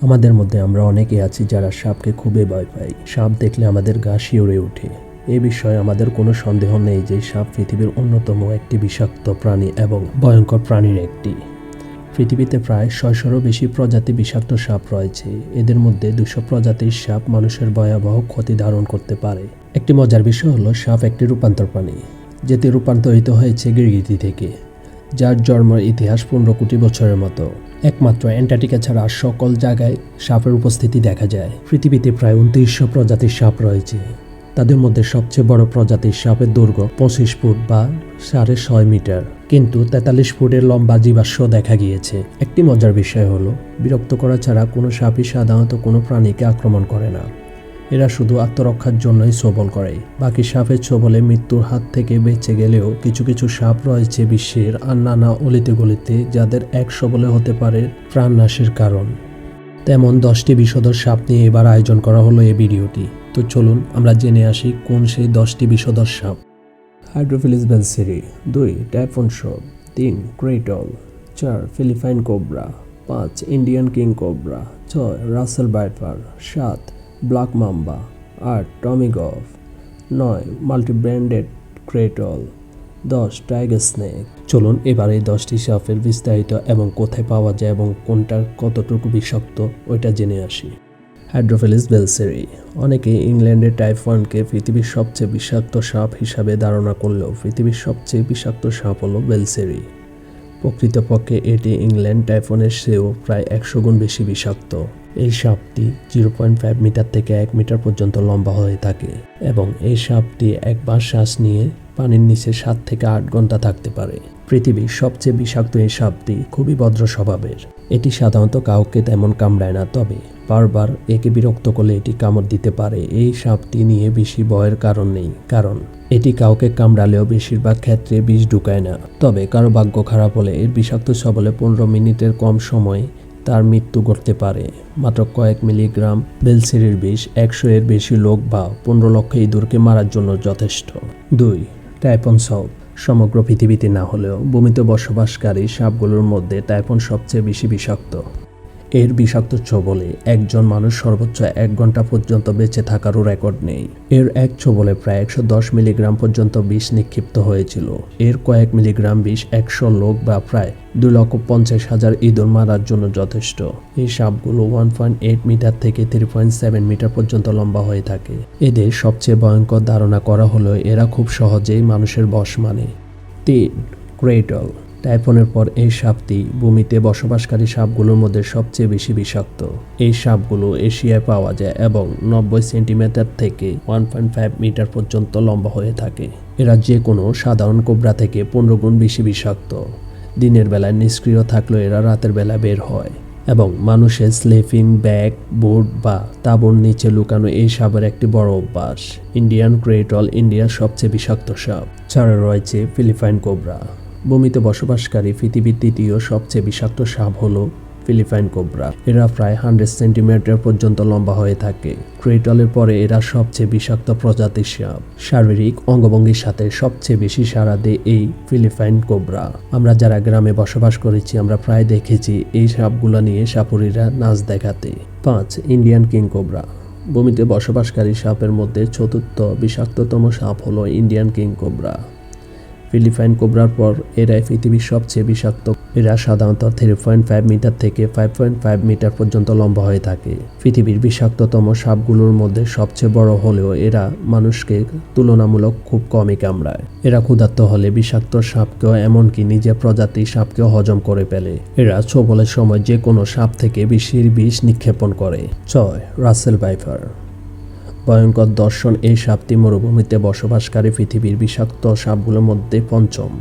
আমাদের মধ্যে আমরা অনেকে আছি যারা সাপকে খুবই ভয় পাই। সাপ দেখলে আমাদের গা শিউরে ওঠে। এ বিষয়ে আমাদের কোনো সন্দেহ নেই যে সাপ পৃথিবীর অন্যতম একটি বিষাক্ত প্রাণী এবং ভয়ঙ্কর প্রাণীর একটি। পৃথিবীতে প্রায় ৬০০-রও বেশি প্রজাতি বিষাক্ত সাপ রয়েছে। এদের মধ্যে ২০০ প্রজাতির সাপ মানুষের ভয়াবহ ক্ষতি ধারণ করতে পারে। একটি মজার বিষয় হলো সাপ একটি রূপান্তর প্রাণী, যেটি রূপান্তরিত হয়েছে গিরগিটি থেকে, যার জন্মের ইতিহাস ১৫ কোটি বছরের মতো। একমাত্র অ্যান্টার্কটিকা ছাড়া সকল জায়গায় সাপের উপস্থিতি দেখা যায়। পৃথিবীতে প্রায় ২৯০০ প্রজাতির সাপ রয়েছে। তাদের মধ্যে সবচেয়ে বড় প্রজাতির সাপের দৈর্ঘ্য ২৫ ফুট বা ৬.৫ মিটার, কিন্তু ৪৩ ফুটের লম্বা জীবাশ্ম দেখা গিয়েছে। একটি মজার বিষয় হলো, বিরক্ত করা ছাড়া কোনো সাপই সাধারণত কোনো প্রাণীকে আক্রমণ করে না। এরা শুধু আত্মরক্ষার জন্যই ছোবল করে। বাকি সাপের ছোবলে মৃত্যুর হাত থেকে বেঁচে গেলেও কিছু কিছু সাপ রয়েছে বিশ্বের আর নানা অলিতে গলিতে, যাদের এক ছোবলে হতে পারে প্রাণনাশের কারণ। তেমন 10টি বিষধর সাপ নিয়ে এবার আয়োজন করা হলো এই ভিডিওটি। তো চলুন আমরা জেনে আসি কোন সেই 10টি বিষধর সাপ। হাইড্রোফিলিস বেলসেরি। 2 টাইফন সাপ। 3 krait. 4 Philippine cobra. 5 Indian king cobra. 6 Russell viper. 7 black mamba. 8 tommy goff. 9 multibanded krait. 10 tiger snake. চলুন এবার এই 10টি সাপের বিস্তারিত এবং কোথায় পাওয়া যায় এবং কোনটা কতটুকু বিষাক্ত ওইটা জেনে আসি। হাইড্রোফিলিস বেলসেরি। অনেকে ইংল্যান্ডের টাইফনকে পৃথিবীর সবচেয়ে বিষাক্ত সাপ হিসাবে ধারণা করলেও পৃথিবীর সবচেয়ে বিষাক্ত সাপ হলো বেলসেরি। প্রকৃতপক্ষে এটি ইংল্যান্ড টাইফনের চেয়েও প্রায় ১০০ গুণ বেশি বিষাক্ত। এই সাপটি 0.5 মিটার থেকে 1 মিটার পর্যন্ত লম্বা হয়ে থাকে এবং এই সাপটি একবার শ্বাস নিয়ে পানির নিচে 7 থেকে 8 ঘন্টা থাকতে পারে। পৃথিবীর সবচেয়ে বিষাক্ত এই সাপটি খুবই ভদ্র স্বভাবের। এটি সাধারণত কাউকে তেমন কামড়ায় না, তবে বারবার একে বিরক্ত করলে এটি কামড় দিতে পারে। এই সাপটি নিয়ে বেশি ভয়ের কারণ নেই, কারণ এটি কাউকে কামড়ালেও বেশিরভাগ ক্ষেত্রে বিষ ঢুকায় না। তবে কারো ভাগ্য খারাপ হলে এর বিষাক্ত ছোবলে 15 মিনিটের কম সময়ে তার মৃত্যু ঘটতে পারে। মাত্র কয়েক মিলিগ্রাম বেলসেরির বিষ 100 এর বেশি লোক বা 15 লক্ষ ইঁদুরকে মারার জন্য যথেষ্ট। 2 টাইফন সাপ। সমগ্র পৃথিবীতে না হলেও ভূমিতে বসবাসকারী সাপগুলোর মধ্যে টাইফন সবচেয়ে বেশি বিষাক্ত। এর বিষাক্ত ছোবলে একজন মানুষ সর্বোচ্চ 1 ঘন্টা পর্যন্ত বেঁচে থাকারও রেকর্ড নেই। এর এক ছোবলে প্রায় 110 মিলিগ্রাম পর্যন্ত বিষ নিক্ষিপ্ত হয়েছিল। এর কয়েক মিলিগ্রাম বিষ 100 লোক বা প্রায় 2,50,000 ইঁদুর মারার জন্য যথেষ্ট। এই সাপগুলো 1.8 মিটার থেকে 3.7 মিটার পর্যন্ত লম্বা হয়ে থাকে। এদের সবচেয়ে ভয়ঙ্কর ধারণা করা হলো এরা খুব সহজেই মানুষের বশ মানে। 3 ক্রেটল। টাইফনের পর এই সাপটি ভূমিতে বসবাসকারী সাপগুলোর মধ্যে সবচেয়ে বেশি বিষাক্ত। এই সাপগুলো এশিয়ায় পাওয়া যায় এবং 90 সেন্টিমিটার থেকে 1.5 মিটার পর্যন্ত লম্বা হয়ে থাকে। এরা যে কোনো সাধারণ কোবরা থেকে 15 গুণ বেশি বিষাক্ত। দিনের বেলায় নিষ্ক্রিয় থাকলেও এরা রাতের বেলা বের হয় এবং মানুষের স্লিপিং ব্যাগ, বোর্ড বা তাঁবুর নিচে লুকানো এই সাপের একটি বড় অভ্যাস। ইন্ডিয়ান ক্রেটল ইন্ডিয়ার সবচেয়ে বিষাক্ত সাপ। 4 রয়েছে ফিলিপাইন কোবরা। ভূমিতে বসবাসকারী পৃথিবীর তৃতীয় সবচেয়ে বিষাক্ত সাপ হলো ফিলিপাইন কোবরা। এরা প্রায় 100 সেন্টিমিটার পর্যন্ত লম্বা হয়ে থাকে। ক্রেটলের পরে এরা সবচেয়ে বিষাক্ত প্রজাতির সাপ। শারীরিক অঙ্গভঙ্গির সাথে সবচেয়ে বেশি সাড়া দেয় এই ফিলিপাইন কোবরা। আমরা যারা গ্রামে বসবাস করেছি আমরা প্রায় দেখেছি এই সাপগুলো নিয়ে সাপুরিরা নাচ দেখাতে। 5 ইন্ডিয়ান কিং কোবরা। ভূমিতে বসবাসকারী সাপের মধ্যে চতুর্থ বিষাক্ততম সাপ হলো ইন্ডিয়ান কিং কোবরা। ফিলিপাইন কোবরার পর এরাই পৃথিবীর সবচেয়ে বিষাক্ত। এরা সাধারণত 3.5 মিটার থেকে 5.5 মিটার পর্যন্ত লম্বা হয়ে থাকে। পৃথিবীর বিষাক্ততম সাপগুলোর মধ্যে সবচেয়ে বড় হলেও এরা মানুষকে তুলনামূলক খুব কমই কামড়ায়। এরা ক্ষুধার্ত হলে বিষাক্ত সাপকেও এমনকি নিজের প্রজাতির সাপকেও হজম করে ফেলে। এরা ছোবলের সময় যে কোনো সাপ থেকে বেশির বিষ নিক্ষেপণ করে। 6 রাসেল ভাইপার। ভয়ঙ্কর দর্শন এই সাপটি মরুভূমিতে বসবাসকারী পৃথিবীর বিষাক্ত সাপগুলোর মধ্যে পঞ্চম।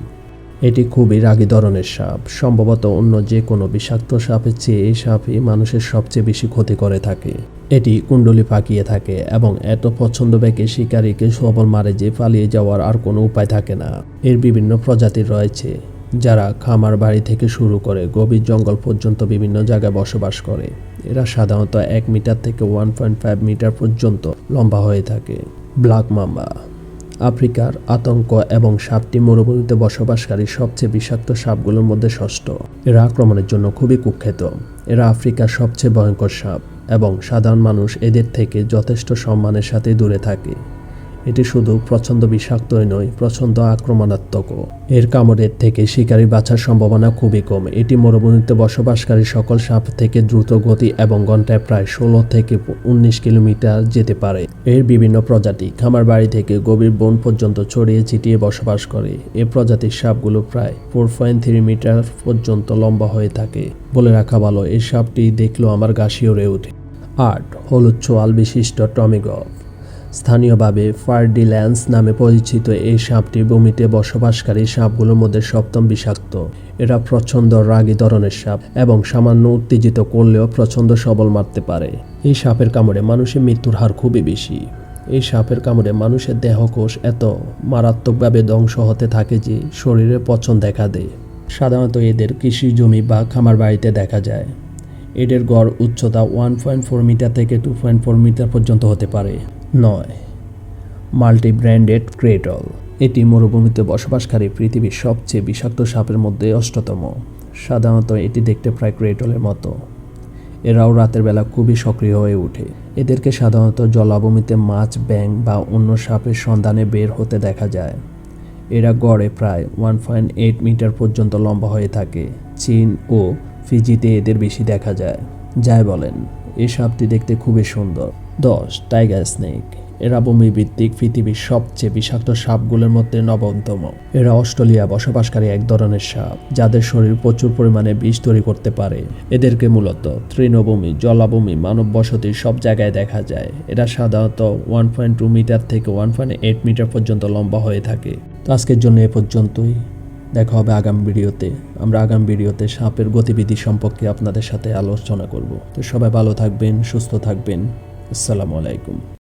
এটি খুবই রাগী ধরনের সাপ। সম্ভবত অন্য যে কোনো বিষাক্ত সাপের চেয়ে এই সাপই মানুষের সবচেয়ে বেশি ক্ষতি করে থাকে। এটি কুণ্ডলি পাকিয়ে থাকে এবং এত পছন্দ পেয়ে শিকারীকে সবল মারে যে পালিয়ে যাওয়ার আর কোনো উপায় থাকে না। এর বিভিন্ন প্রজাতি রয়েছে, যারা খামার বাড়ি থেকে শুরু করে গভীর জঙ্গল পর্যন্ত বিভিন্ন জায়গায় বসবাস করে। এরা সাধারণত 1 মিটার থেকে 1.5 মিটার পর্যন্ত লম্বা হয়ে থাকে। Black mamba. আফ্রিকার আতঙ্ক এবং সাপটি মরুভূমিতে বসবাসকারী সবচেয়ে বিষাক্ত সাপগুলোর মধ্যে ষষ্ঠ। এরা আক্রমণের জন্য খুবই কুখ্যাত। এরা আফ্রিকার সবচেয়ে ভয়ঙ্কর সাপ এবং সাধারণ মানুষ এদের থেকে যথেষ্ট সম্মানের সাথে দূরে থাকে। এটি শুধু প্রচণ্ড বিষাক্তই নয়, প্রচণ্ড আক্রমণাত্মকও। এর কামড়ের থেকে শিকারী বাঁচার সম্ভাবনা খুবই কম। এটি মরুভূমিতে বসবাসকারী সকল সাপ থেকে দ্রুত গতি এবং ঘন্টায় প্রায় 16 থেকে 19 কিলোমিটার যেতে পারে। এর বিভিন্ন প্রজাতি খামার বাড়ি থেকে গভীর বন পর্যন্ত ছড়িয়ে ছিটিয়ে বসবাস করে। এই প্রজাতির সাপগুলো প্রায় 4.3 মিটার পর্যন্ত লম্বা হয়ে থাকে। বলে রাখা ভালো, এই সাপটি দেখলেও আমার গা শিউরে ওঠে। 8. হলুদ চোয়াল বিশিষ্ট টমি গফ। স্থানীয়ভাবে ফার্ডিল্যান্স নামে পরিচিত এই সাপটি ভূমিতে বসবাসকারী সাপগুলোর মধ্যে সপ্তম বিষাক্ত। এরা প্রচণ্ড রাগী ধরনের সাপ এবং সামান্য উত্তেজিত করলেও প্রচণ্ড সবল মারতে পারে। এই সাপের কামড়ে মানুষের মৃত্যুর হার খুবই বেশি। এই সাপের কামড়ে মানুষের দেহকোষ এত মারাত্মকভাবে ধ্বংস হতে থাকে যে শরীরে পচন দেখা দেয়। সাধারণত এদের কৃষি জমি বা খামার বাড়িতে দেখা যায়। এদের গড় উচ্চতা 1.4 মিটার থেকে 2.4 মিটার পর্যন্ত হতে পারে। 9. মাল্টি ব্র্যান্ডেড ক্রেটল। এটি মরুভূমিতে বসবাসকারী পৃথিবীর সবচেয়ে বিষাক্ত সাপের মধ্যে 8তম। সাধারণত এটি দেখতে প্রায় ক্রেটলের মতো। এরাও রাতের বেলা খুবই সক্রিয় হয়ে ওঠে। এদেরকে সাধারণত জলাভূমিতে মাছ, ব্যাঙ বা অন্য সাপের সন্ধানে বের হতে দেখা যায়। এরা গড়ে প্রায় 1.8 মিটার পর্যন্ত লম্বা হয়ে থাকে। চীন ও ফিজিতে এদের বেশি দেখা যায়। যাই বলেন, এই সাপটি দেখতে খুবই সুন্দর। 10. Tiger snake. এরা ভূমিভিত্তিক পৃথিবীর সবচেয়ে বিষাক্ত সাপগুলোর মধ্যে 9তম। এরা অস্ট্রেলিয়া বসবাসকারী এক ধরনের সাপ যাদের শরীর প্রচুর পরিমাণে বিষ তৈরি করতে পারে। এদেরকে মূলত তৃণভূমি, জলাভূমি, মানব বসতির সব জায়গায় দেখা যায়। এরা সাধারণত 1.2 মিটার থেকে 1.8 মিটার পর্যন্ত লম্বা হয়ে থাকে। তো আজকের জন্য এ পর্যন্তই। দেখা হবে আগামী ভিডিওতে। আমরা আগামী ভিডিওতে সাপের গতিবিধি সম্পর্কে আপনাদের সাথে আলোচনা করব। তো সবাই ভালো থাকবেন, সুস্থ থাকবেন। আসসালামু আলাইকুম।